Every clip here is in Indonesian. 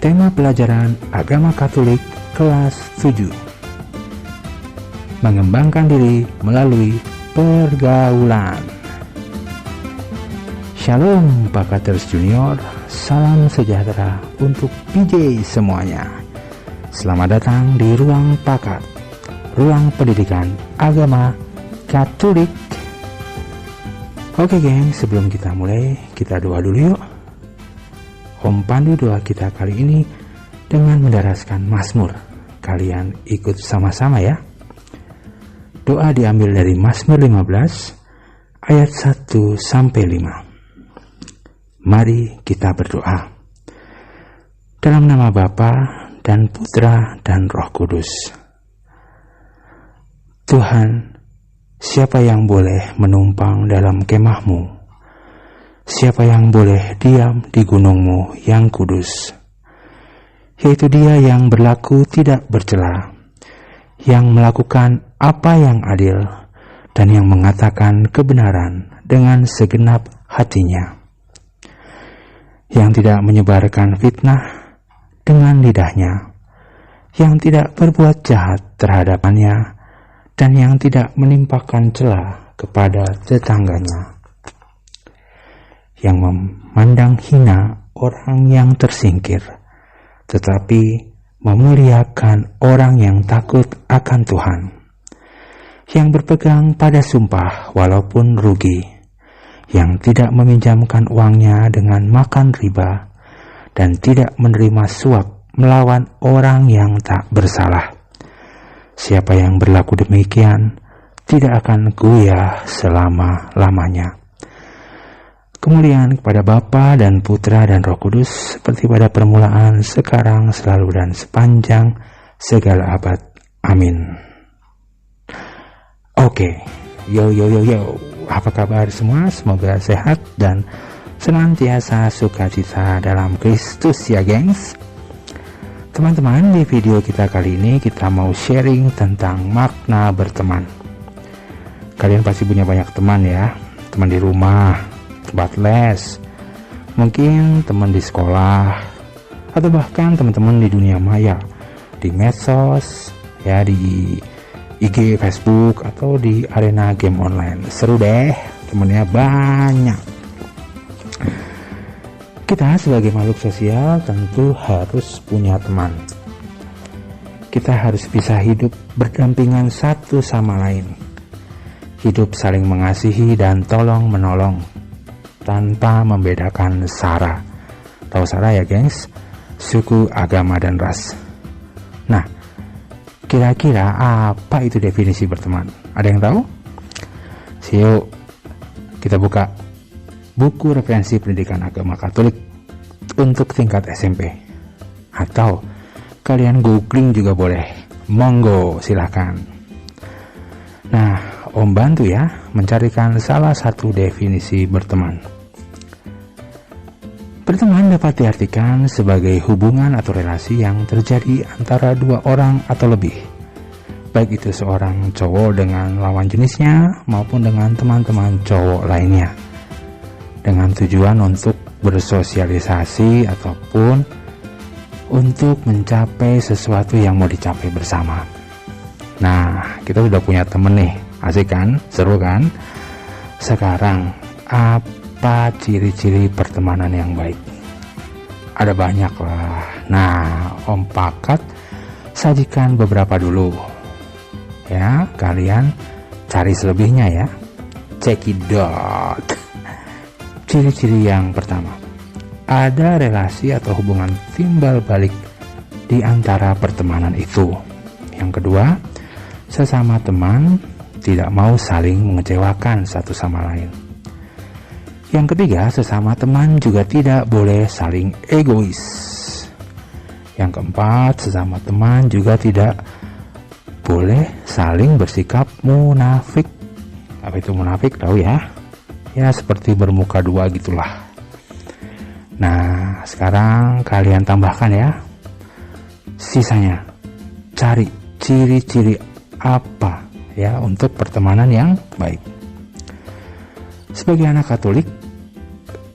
Tema pelajaran Agama Katolik kelas 7. Mengembangkan diri melalui pergaulan. Shalom Pakaters Junior, salam sejahtera untuk PJ semuanya. Selamat datang di Ruang Pakat, ruang pendidikan agama Katolik. Oke geng, sebelum kita mulai, kita doa dulu yuk. Om pandu doa kita kali ini dengan mendaraskan Mazmur. Kalian ikut sama-sama ya. Doa diambil dari Mazmur 15 ayat 1-5. Mari kita berdoa. Dalam nama Bapa dan Putra dan Roh Kudus. Tuhan, siapa yang boleh menumpang dalam kemah-Mu? Siapa yang boleh diam di gunung-Mu yang kudus? Yaitu dia yang berlaku tidak bercela, yang melakukan apa yang adil, dan yang mengatakan kebenaran dengan segenap hatinya, yang tidak menyebarkan fitnah dengan lidahnya, yang tidak berbuat jahat terhadapannya, dan yang tidak menimpakan cela kepada tetangganya, yang memandang hina orang yang tersingkir, tetapi memuliakan orang yang takut akan Tuhan, yang berpegang pada sumpah walaupun rugi, yang tidak meminjamkan uangnya dengan makan riba, dan tidak menerima suap melawan orang yang tak bersalah. Siapa yang berlaku demikian tidak akan goyah selama-lamanya. Kemuliaan kepada Bapa dan Putra dan Roh Kudus, seperti pada permulaan, sekarang, selalu, dan sepanjang segala abad. Amin. Oke, yo. Apa kabar semua? Semoga sehat dan senantiasa sukacita dalam Kristus ya gengs. Teman-teman, di video kita kali ini kita mau sharing tentang makna berteman. Kalian pasti punya banyak teman ya, teman di rumah, tempat les, mungkin teman di sekolah, atau bahkan teman-teman di dunia maya, di medsos, ya di IG, Facebook, atau di arena game online. Seru deh, temennya banyak. Kita sebagai makhluk sosial tentu harus punya teman. Kita harus bisa hidup berdampingan satu sama lain, hidup saling mengasihi dan tolong menolong, tanpa membedakan sara. Tahu sara ya gengs? Suku, agama, dan ras. Nah, kira-kira apa itu definisi berteman? Ada yang tahu? Yuk, kita buka buku referensi pendidikan agama Katolik untuk tingkat SMP. Atau kalian googling juga boleh. Monggo, silahkan. Nah, Om bantu ya mencarikan salah satu definisi berteman. Berteman dapat diartikan sebagai hubungan atau relasi yang terjadi antara dua orang atau lebih, baik itu seorang cowok dengan lawan jenisnya maupun dengan teman-teman cowok lainnya, dengan tujuan untuk bersosialisasi ataupun untuk mencapai sesuatu yang mau dicapai bersama. Nah, kita sudah punya temen nih, asik kan? Seru kan? Sekarang, apa ciri-ciri pertemanan yang baik? Ada banyak lah. Nah, Om Pakat sajikan beberapa dulu. Ya, kalian cari selebihnya ya. Cekidot. Ciri-ciri yang pertama, ada relasi atau hubungan timbal balik di antara pertemanan itu. Yang kedua, sesama teman tidak mau saling mengecewakan satu sama lain. Yang ketiga, sesama teman juga tidak boleh saling egois. Yang keempat, sesama teman juga tidak boleh saling bersikap munafik. Apa itu munafik? Tahu ya? Ya, seperti bermuka dua gitulah. Nah, sekarang kalian tambahkan ya. Sisanya, cari ciri-ciri apa ya untuk pertemanan yang baik. Sebagai anak Katolik,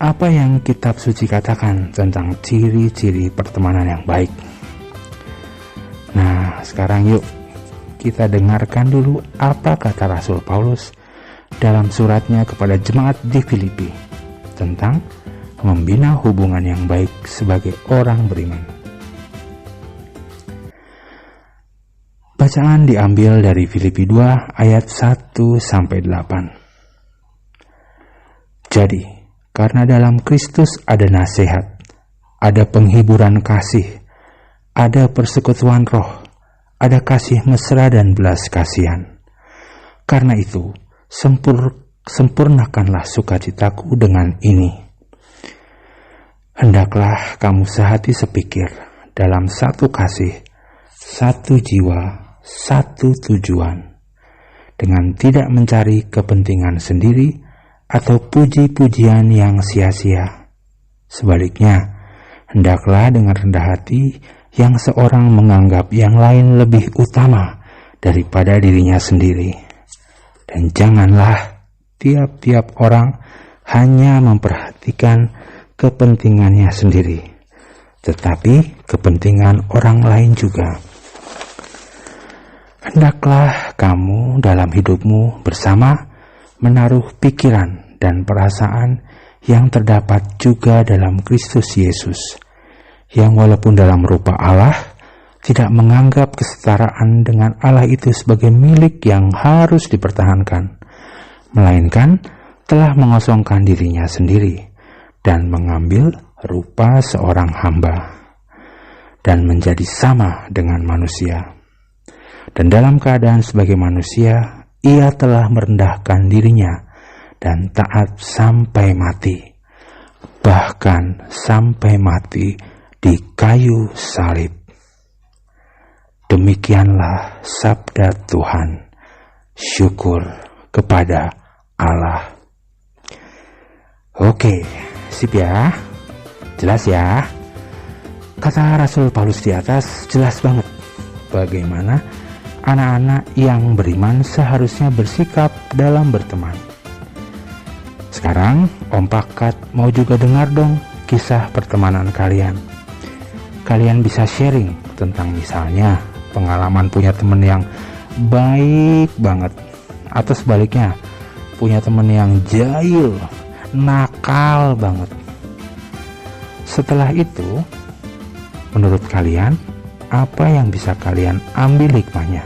Apa yang kitab suci katakan tentang ciri-ciri pertemanan yang baik? Nah, sekarang yuk kita dengarkan dulu apa kata Rasul Paulus dalam suratnya kepada jemaat di Filipi tentang membina hubungan yang baik sebagai orang beriman. Bacaan diambil dari Filipi 2 ayat 1-8. Jadi, karena dalam Kristus ada nasihat, ada penghiburan kasih, ada persekutuan roh, ada kasih mesra dan belas kasihan. Karena itu, sempurnakanlah sukacitaku dengan ini. Hendaklah kamu sehati sepikir dalam satu kasih, satu jiwa, satu tujuan, dengan tidak mencari kepentingan sendiri atau puji-pujian yang sia-sia. Sebaliknya, hendaklah dengan rendah hati yang seorang menganggap yang lain lebih utama daripada dirinya sendiri. Dan janganlah tiap-tiap orang hanya memperhatikan kepentingannya sendiri, tetapi kepentingan orang lain juga. Hendaklah kamu dalam hidupmu bersama menaruh pikiran dan perasaan yang terdapat juga dalam Kristus Yesus, yang walaupun dalam rupa Allah, tidak menganggap kesetaraan dengan Allah itu sebagai milik yang harus dipertahankan, melainkan telah mengosongkan dirinya sendiri dan mengambil rupa seorang hamba dan menjadi sama dengan manusia. Dan dalam keadaan sebagai manusia, ia telah merendahkan dirinya dan taat sampai mati, bahkan sampai mati di kayu salib. Demikianlah sabda Tuhan. Syukur kepada Allah. Oke, sip ya. Jelas ya. Kata Rasul Paulus di atas jelas banget bagaimana anak-anak yang beriman seharusnya bersikap dalam berteman. Sekarang Om Pakat mau juga dengar dong kisah pertemanan kalian. Kalian bisa sharing tentang misalnya pengalaman punya teman yang baik banget, atau sebaliknya punya teman yang jahil, nakal banget. Setelah itu, menurut kalian apa yang bisa kalian ambil hikmahnya?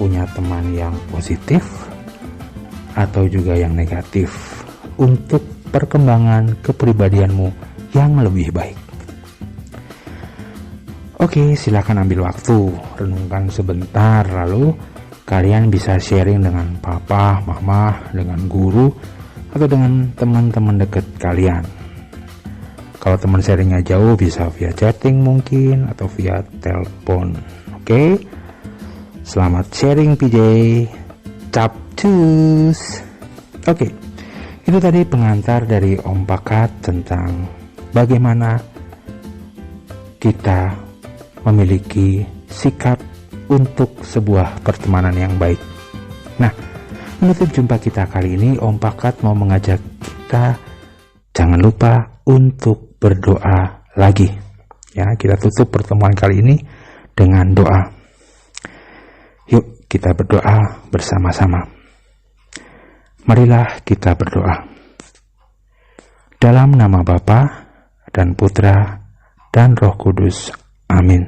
Punya teman yang positif atau juga yang negatif untuk perkembangan kepribadianmu yang lebih baik? Oke, silakan ambil waktu, renungkan sebentar, lalu kalian bisa sharing dengan papa, mama, dengan guru, atau dengan teman-teman dekat kalian. Kalau teman sharingnya jauh, bisa via chatting mungkin, atau via telepon. Oke, selamat sharing PJ. Capcus. Oke, itu tadi pengantar dari Om Pakat tentang bagaimana kita memiliki sikap untuk sebuah pertemanan yang baik. Nah, menutup jumpa kita kali ini, Om Pakat mau mengajak kita jangan lupa untuk berdoa lagi. Ya, kita tutup pertemuan kali ini dengan doa. Yuk kita berdoa bersama-sama. Marilah kita berdoa. Dalam nama Bapa dan Putra dan Roh Kudus. Amin.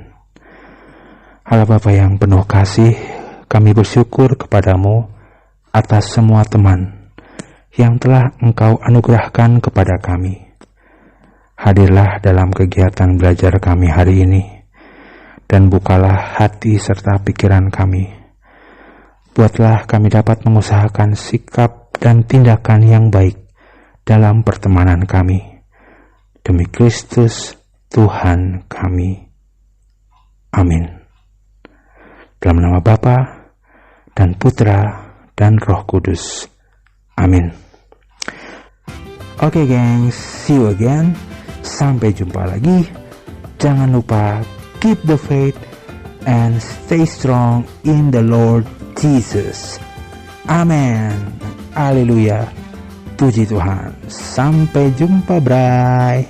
Allah Bapa yang penuh kasih, kami bersyukur kepadamu atas semua teman yang telah Engkau anugerahkan kepada kami. Hadirlah dalam kegiatan belajar kami hari ini, dan bukalah hati serta pikiran kami. Buatlah kami dapat mengusahakan sikap dan tindakan yang baik dalam pertemanan kami. Demi Kristus Tuhan kami. Amin. Dalam nama Bapa dan Putra dan Roh Kudus. Amin. Oke gengs, see you again. Sampai jumpa lagi. Jangan lupa keep the faith and stay strong in the Lord Jesus. Amen. Haleluya. Puji Tuhan. Sampai jumpa, Bray.